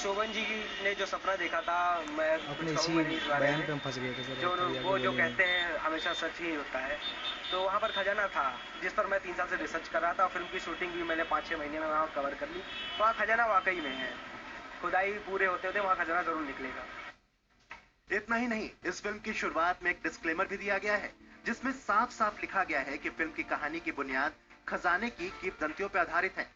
शोभन जी ने जो सपना देखा था, मैं अपने कुछ इसी कहूँगा नहीं इस बारे बयान में। पे हम फंस गए थे सर, जो थोड़ी आगे वो जो बोले नहीं। कहते हैं हमेशा सच ही होता है। तो वहाँ पर खजाना था, जिस पर मैं 3 साल से रिसर्च कर रहा था। फिल्म की शूटिंग भी मैंने 5-6 महीने में वहाँ कवर कर ली। वहाँ खजाना वाकई में है, खुदाई पूरे होते होते वहाँ खजाना जरूर निकलेगा। इतना ही नहीं, इस फिल्म की शुरुआत में एक डिस्क्लेमर भी दिया गया है, जिसमें साफ साफ लिखा गया है कि फिल्म की कहानी की बुनियाद खजाने की किंवदंतियों पर आधारित है।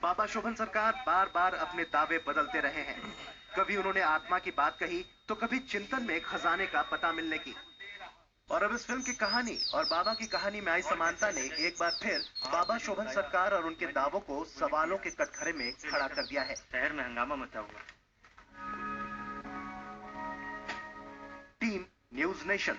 बाबा शोभन सरकार बार बार अपने दावे बदलते रहे हैं। कभी उन्होंने आत्मा की बात कही, तो कभी चिंतन में खजाने का पता मिलने की। और अब इस फिल्म की कहानी और बाबा की कहानी में आई समानता ने एक बार फिर बाबा शोभन सरकार और उनके दावों को सवालों के कटघरे में खड़ा कर दिया है। शहर में हंगामा मचा हुआ। Team news nation.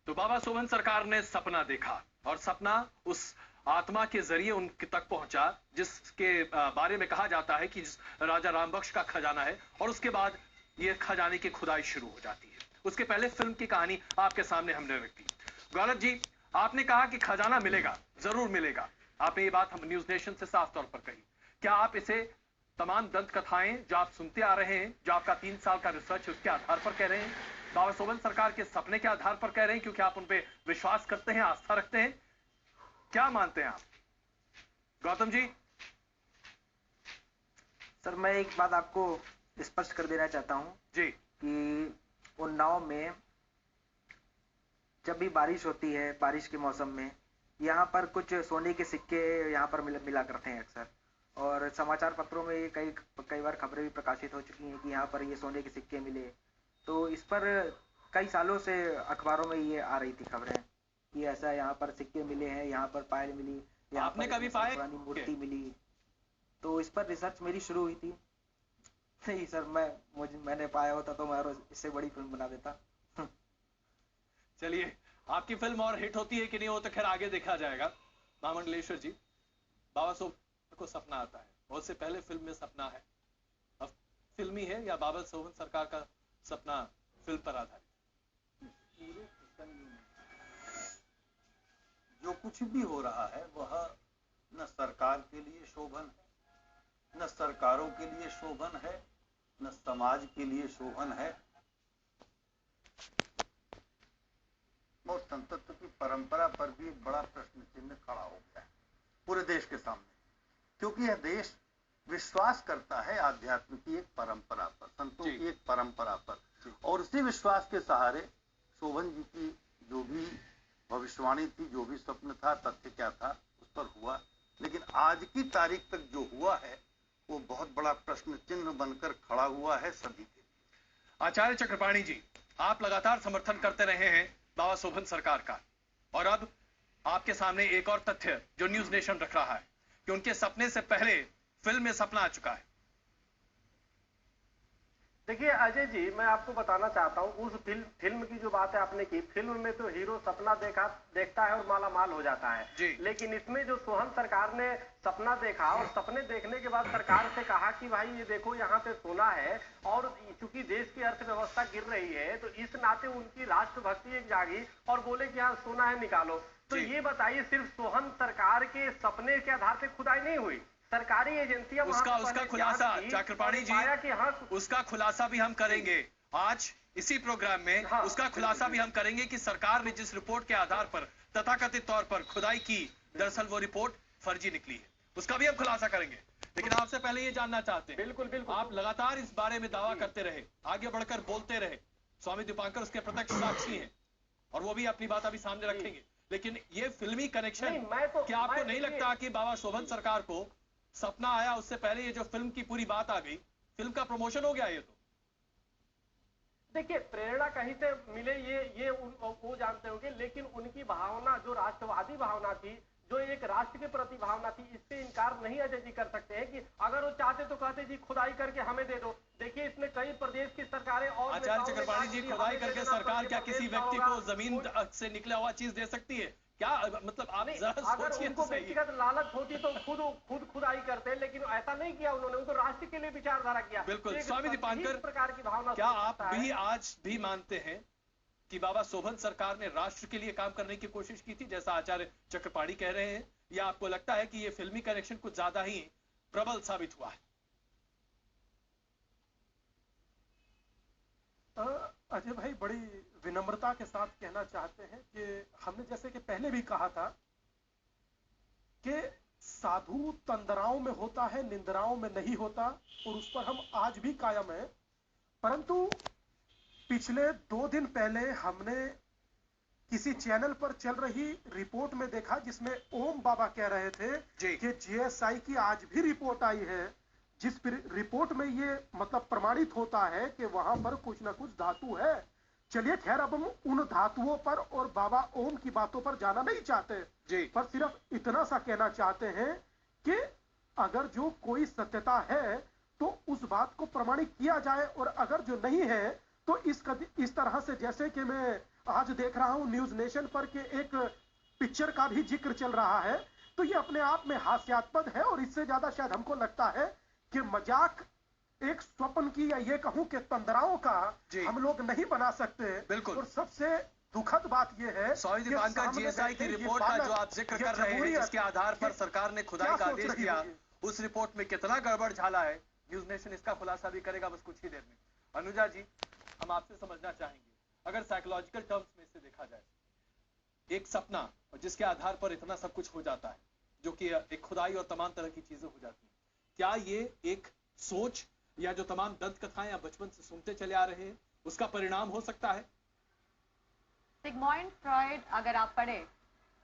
तो बाबा शोभन सरकार ने सपना देखा और सपना उस आत्मा के जरिए उनके तक पहुंचा जिसके बारे में कहा जाता है कि राजा रामबख्श का खजाना है, और उसके बाद ये खजाने की खुदाई शुरू हो जाती है। उसके पहले फिल्म की कहानी आपके सामने हमने रखी। गौरव जी, आपने कहा कि खजाना मिलेगा, जरूर मिलेगा। आपने ये बात हम न्यूज नेशन से साफ तौर पर कही। क्या आप इसे तमाम दंत कथाएं जो आप सुनते आ रहे हैं, जो आपका 3 साल का रिसर्च उसके आधार पर कह रहे हैं, बाबा शोभन सरकार के सपने के आधार पर कह रहे हैं, क्योंकि आप उन पे विश्वास करते हैं, आस्था रखते हैं? क्या मानते हैं आप गौतम जी? सर, मैं एक बात आपको स्पष्ट कर देना चाहता हूँ जी कि उन्नाव में जब भी बारिश होती है, बारिश के मौसम में यहाँ पर कुछ सोने के सिक्के यहाँ पर मिला करते हैं अक्सर। और समाचार पत्रों में ये कई बार खबरें भी प्रकाशित हो चुकी हैं कि यहाँ पर ये सोने के सिक्के मिले। तो इस पर कई सालों से अखबारों में ये आ रही थी खबरें कि ऐसा यहाँ पर सिक्के मिले हैं, यहाँ पर पायल मिली, यहाँ आपने पर कभी पाया? पुरानी मूर्ति मिली। तो इस पर रिसर्च मेरी शुरू हुई थी। नहीं सर, मैंने पाया होता तो मैं इससे बड़ी फिल्म बना देता। चलिए, आपकी फिल्म और हिट होती है कि नहीं, वो तो खैर आगे देखा जाएगा। महामंडलेश्वर जी, बाबा शोभन को सपना आता है, बहुत से पहले फिल्म में सपना है, अब फिल्मी है या बाबा शोभन सरकार का सपना फिल्म पर आधारित? जो कुछ भी हो रहा है वह न सरकार के लिए शोभन है, न सरकारों के लिए शोभन है, न समाज के लिए शोभन है, और संतत्व की परंपरा पर भी एक बड़ा प्रश्न चिन्ह खड़ा हो गया है पूरे देश के सामने। क्योंकि यह देश विश्वास करता है आध्यात्म की एक परंपरा पर, संतों की एक परंपरा पर, और उसी विश्वास के सहारे शोभन जी की जो भी भविष्यवाणी थी, जो भी स्वप्न था, तथ्य क्या था, उस पर हुआ। लेकिन आज की तारीख तक जो हुआ है वो बहुत बड़ा प्रश्न चिन्ह बनकर खड़ा हुआ है सभी के लिए। आचार्य चक्रपाणी जी, आप लगातार समर्थन करते रहे हैं बाबा शोभन सरकार का, और अब आपके सामने एक और तथ्य जो न्यूज नेशन रख रहा है कि उनके सपने से पहले फिल्म में सपना आ चुका है। देखिए अजय जी, मैं आपको बताना चाहता हूँ, उस फिल्म की जो बात है आपने की, फिल्म में तो हीरो सपना देखता है और माला माल हो जाता है। लेकिन इसमें जो सोहन सरकार ने सपना देखा और सपने देखने के बाद सरकार से कहा कि भाई ये देखो यहाँ पे सोना है, और चूंकि देश की अर्थव्यवस्था गिर रही है तो इस नाते उनकी राष्ट्रभक्ति एक जागी और बोले कि हाँ सोना है निकालो। तो ये बताइए, सिर्फ सोहन सरकार के सपने के आधार पर खुदाई नहीं हुई, सरकारी एजेंसियां उसका खुलासा चक्रपाणी जी, उसका खुलासा भी हम करेंगे आज इसी प्रोग्राम में। उसका खुलासा भी हम करेंगे कि सरकार ने जिस रिपोर्ट के आधार पर तथाकथित तौर पर खुदाई की, दरअसल वो रिपोर्ट फर्जी निकली है, उसका भी हम खुलासा करेंगे। लेकिन आपसे पहले ये जानना चाहते हैं, बिल्कुल आप लगातार इस बारे में दावा करते रहे, आगे बढ़कर बोलते रहे, स्वामी दीपांकर उसके प्रत्यक्ष साक्षी हैं और वो भी अपनी बात अभी सामने रखेंगे। लेकिन ये फिल्मी कनेक्शन, क्या आपको नहीं लगता कि बाबा शोभन सरकार को सपना आया उससे पहले ये जो फिल्म की पूरी बात आ गई, फिल्म का प्रमोशन हो गया? ये तो देखिए, प्रेरणा कहीं से मिले ये वो जानते होंगे, लेकिन उनकी भावना जो राष्ट्रवादी भावना थी, जो एक राष्ट्र के प्रति भावना थी, इससे इनकार नहीं अजय जी कर सकते हैं कि अगर वो चाहते तो कहते जी खुदाई करके हमें दे दो। देखिए, इसमें कई प्रदेश की सरकारें और आचार्य चक्रपाणी जी, खुदाई करके सरकार क्या किसी व्यक्ति को जमीन से निकला हुआ चीज दे सकती है क्या? मतलब आप अगर उनको व्यक्तिगत लालच होती तो खुद खुदाई करते, लेकिन ऐसा नहीं किया उन्होंने, उनको राष्ट्र के लिए विचारधारा किया। बिल्कुल। स्वामी दीपांकर, प्रकार की भावना, क्या आप भी आज भी मानते हैं कि बाबा शोभन सरकार ने राष्ट्र के लिए काम करने की कोशिश की थी, जैसा आचार्य चक्रपाणी कह रहे हैं, या आपको लगता है कि ये फिल्मी कनेक्शन कुछ ज्यादा ही प्रबल साबित हुआ है? अजय भाई बड़ी विनम्रता के साथ कहना चाहते हैं कि हमने जैसे कि पहले भी कहा था कि साधु तंदराओं में होता है, निंदराओं में नहीं होता, और उस पर हम आज भी कायम हैं। परंतु पिछले 2 दिन पहले हमने किसी चैनल पर चल रही रिपोर्ट में देखा जिसमें ओम बाबा कह रहे थे कि जीएसआई की आज भी रिपोर्ट आई है, जिस रिपोर्ट में ये मतलब प्रमाणित होता है कि वहां पर कुछ ना कुछ धातु है। चलिए खैर, अब हम उन धातुओं पर और बाबा ओम की बातों पर जाना नहीं चाहते जी, पर सिर्फ इतना सा कहना चाहते हैं कि अगर जो कोई सत्यता है तो उस बात को प्रमाणित किया जाए, और अगर जो नहीं है तो इस तरह से, जैसे कि मैं आज देख रहा हूं न्यूज नेशन पर कि एक पिक्चर का भी जिक्र चल रहा है, तो ये अपने आप में हास्यास्पद है, और इससे ज्यादा शायद हमको लगता है कि मजाक एक स्वप्न की या ये कहूं कि तंदराओं का हम लोग नहीं बना सकते। बिल्कुल। और सबसे दुखद बात यह है सौदी का जीएसआई की रिपोर्ट का जो आप जिक्र कर रहे हैं, जिसके आधार पर सरकार ने खुदाई का आदेश दिया, उस रिपोर्ट में कितना गड़बड़ झाला है, न्यूज नेशन इसका खुलासा भी करेगा बस कुछ ही देर में। अनुजा जी, हम आपसे समझना चाहेंगे, अगर साइकोलॉजिकल टर्म्स में से देखा जाए, एक सपना जिसके आधार पर इतना सब कुछ हो जाता है, जो कि एक खुदाई और तमाम तरह की चीजें हो जाती हैं, क्या ये एक सोच या जो तमाम दंत कथाएं आप बचपन से सुनते चले आ रहे हैं उसका परिणाम हो सकता है? सिगमॉइड फ्रॉइड अगर आप पढ़े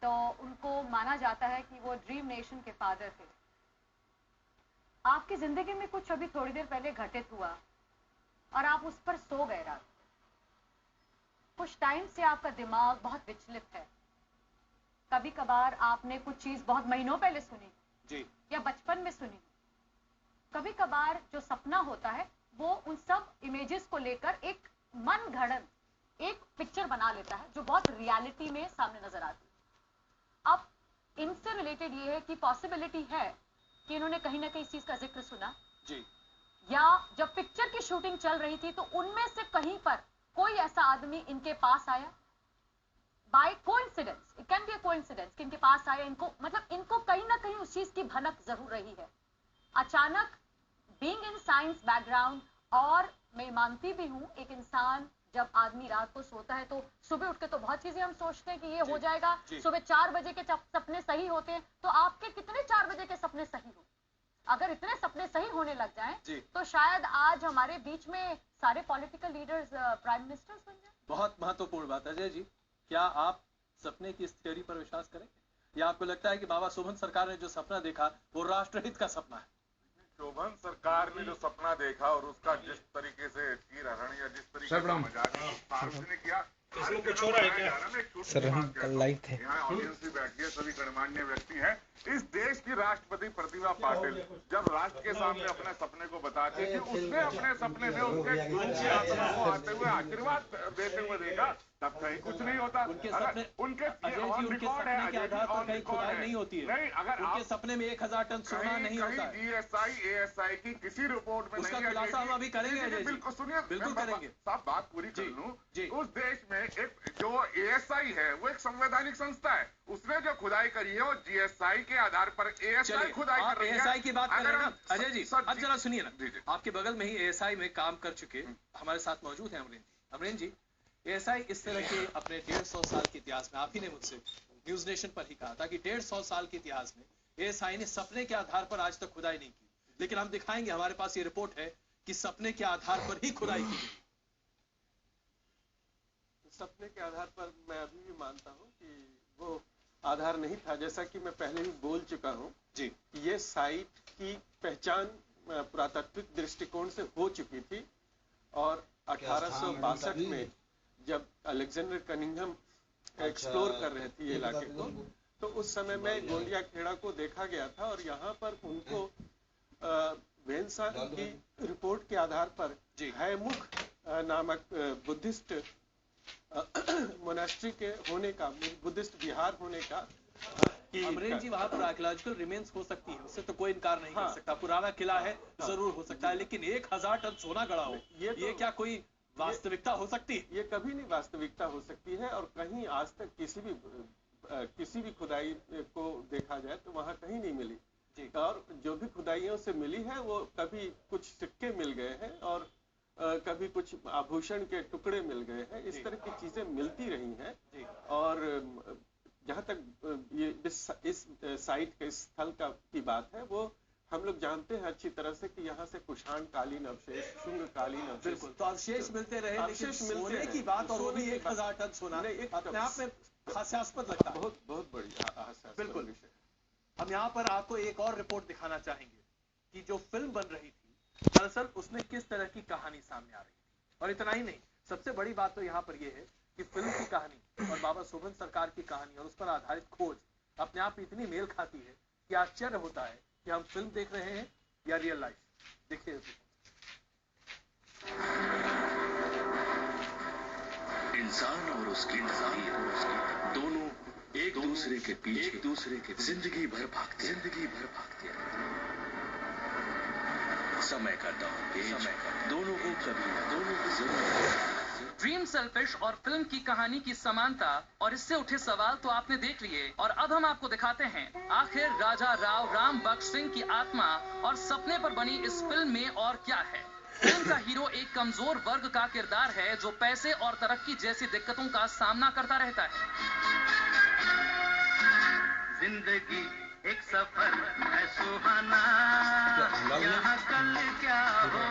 तो उनको माना जाता है कि वो ड्रीम नेशन के फादर थे। आपकी जिंदगी में कुछ अभी थोड़ी देर पहले घटित हुआ और आप उस पर सो गए रात, कुछ टाइम से आपका दिमाग बहुत विचलित है। कभी कभार आपने कुछ चीज बहुत महीनों पहले सुनी जी, या बचपन में सुनी। कभी कभार जो सपना होता है वो उन सब इमेजेस को लेकर एक मन घड़न, एक पिक्चर बना लेता है जो बहुत रियलिटी में सामने नजर आती है। अब इनसे रिलेटेड ये है कि पॉसिबिलिटी है कि इन्होंने कहीं ना कहीं इस चीज का जिक्र सुना जी, या जब पिक्चर की शूटिंग चल रही थी तो उनमें से कहीं पर कोई ऐसा आदमी इनके पास आया, by coincidence, it can be a coincidence कि इनके पास आया, इनको मतलब इनको कहीं ना कहीं उस चीज की भनक जरूर रही है। अचानक बीइंग इन साइंस बैकग्राउंड, और मैं मानती भी हूं एक इंसान जब आदमी रात को सोता है तो सुबह उठ के तो बहुत चीजें हम सोचते हैं कि ये हो जाएगा, सुबह 4 बजे के सपने सही होते हैं, तो आपके कितने 4 बजे के सपने सही हो? अगर इतने सपने सही होने लग जाएं तो शायद आज हमारे बीच में सारे पॉलिटिकल लीडर्स प्राइम मिनिस्टर्स बन जाएं। बहुत महत्वपूर्ण बात है। अजय जी, क्या आप सपने की इस थ्योरी पर विश्वास करेंगे, या आपको लगता है कि बाबा शोभन सरकार ने जो सपना देखा वो राष्ट्रहित का सपना है? शोभन सरकार ने जो सपना देखा और उसका जिस तरीके से चीर हरण या जिस तरीके से मजाक ने किया, सर हम कल लाइव थे, यहाँ ऑडियंस भी बैठ गए, सभी गणमान्य व्यक्ति हैं। इस देश की राष्ट्रपति प्रतिभा पाटिल जब राष्ट्र के सामने अपने सपने को बताती है कि उसने अपने सपने में उसके गुरु की आत्मा को आते हुए आशीर्वाद देते हुए देखा, तब कहीं कुछ नहीं होता। उनके सपने, उनके सपने के आधार पर कहीं खुदाई नहीं होती है। नहीं, अगर उनके सपने में 1000 टन सोना नहीं होता है। जीएसआई एएसआई की किसी रिपोर्ट में उसका खुलासा हम अभी करेंगे। बिल्कुल सुनिए, बिल्कुल करेंगे। साहब बात पूरी कर लूं। उस देश में एक जो एएसआई है वो एक संवैधानिक संस्था है, उसने जो खुदाई करी है वो जीएसआई के आधार पर एएसआई खुदाई कर रही है। एएसआई की बात कर रहे हैं ना अजय जी, अब जरा सुनिए ना, आपके बगल में ही एएसआई में काम कर चुके हमारे साथ मौजूद हैं अमरीन जी। अमरीन जी, एएसआई इस तरह के अपने 150 साल के इतिहास में, आप ही ने मुझसे न्यूज नेशन पर ही कहा था कि 150 साल के इतिहास में एएसआई ने सपने के आधार पर आज तक खुदाई नहीं की, लेकिन हम दिखाएंगे, हमारे पास ये रिपोर्ट है कि सपने के आधार पर ही खुदाई की गई। सपने के आधार पर मैं अभी भी मानता हूं कि वो आधार नहीं था, जैसा कि मैं पहले भी बोल चुका हूं जी, ये साइट की पहचान पुरातात्विक दृष्टिकोण से हो चुकी थी, और 1862 में जब अलेक्जेंडर कनिंघम एक्सप्लोर कर रहे थे ये इलाके को, तो उस समय में गोंडिया खेड़ा को देखा गया था, और यहाँ पर उनको वेंसान की रिपोर्ट के आधार पर हैमुख नामक बुद्धिस्ट मोनास्ट्री के होने का, बुद्धिस्ट विहार होने का। अमरीन जी, वहां पर आर्कियोलॉजिकल रिमेन्स हो सकती है, उससे तो कोई इनकार नहीं कर सकता। पुराना किला है, जरूर हो सकता है, लेकिन 1000 टन सोना गड़ा हो, ये क्या कोई वास्तविकता हो सकती है? ये कभी नहीं वास्तविकता हो सकती है, और कहीं आज तक किसी भी खुदाई को देखा जाए तो वहां कहीं नहीं मिली। और जो भी खुदाइयों से मिली है वो कभी कुछ सिक्के मिल गए हैं और कभी कुछ आभूषण के टुकड़े मिल गए हैं, इस तरह की चीजें मिलती रही हैं। और जहां तक ये इस साइट के स्थल की बात है, वो हम लोग जानते हैं अच्छी तरह से कि यहाँ से कुषाण कालीन अवशेष, शुंग कालीन अवशेष, बिल्कुल, तो अवशेष मिलते रहे, लेकिन सोने की बात, और वो भी 1000 टन सोना, अपने आप में हास्यास्पद लगता है। बहुत बढ़िया हास्यास्पद। बिल्कुल। हम यहाँ पर आपको एक और रिपोर्ट दिखाना चाहेंगे कि जो फिल्म बन रही थी, दरअसल उसमें किस तरह की कहानी सामने आ रही थी। और इतना ही नहीं, सबसे बड़ी बात तो यहाँ पर यह है कि फिल्म की कहानी और बाबा शोभन सरकार की कहानी और उस पर आधारित खोज अपने आप इतनी मेल खाती है कि आश्चर्य होता है कि हम फिल्म देख रहे हैं या रियल लाइफ। देखिए, इंसान और उसकी दोनों एक दूसरे के पीछे जिंदगी भर भागते हैं। समय का दौर दोनों को कभी ना दोनों की जरूरत। ड्रीम सेल्फिश और फिल्म की कहानी की समानता और इससे उठे सवाल तो आपने देख लिए, और अब हम आपको दिखाते हैं आखिर राजा राव राम बख्श सिंह की आत्मा और सपने पर बनी इस फिल्म में और क्या है। फिल्म का हीरो एक कमजोर वर्ग का किरदार है जो पैसे और तरक्की जैसी दिक्कतों का सामना करता रहता है। जिंदगी एक सफर है सुहाना, यहाँ कल क्या हो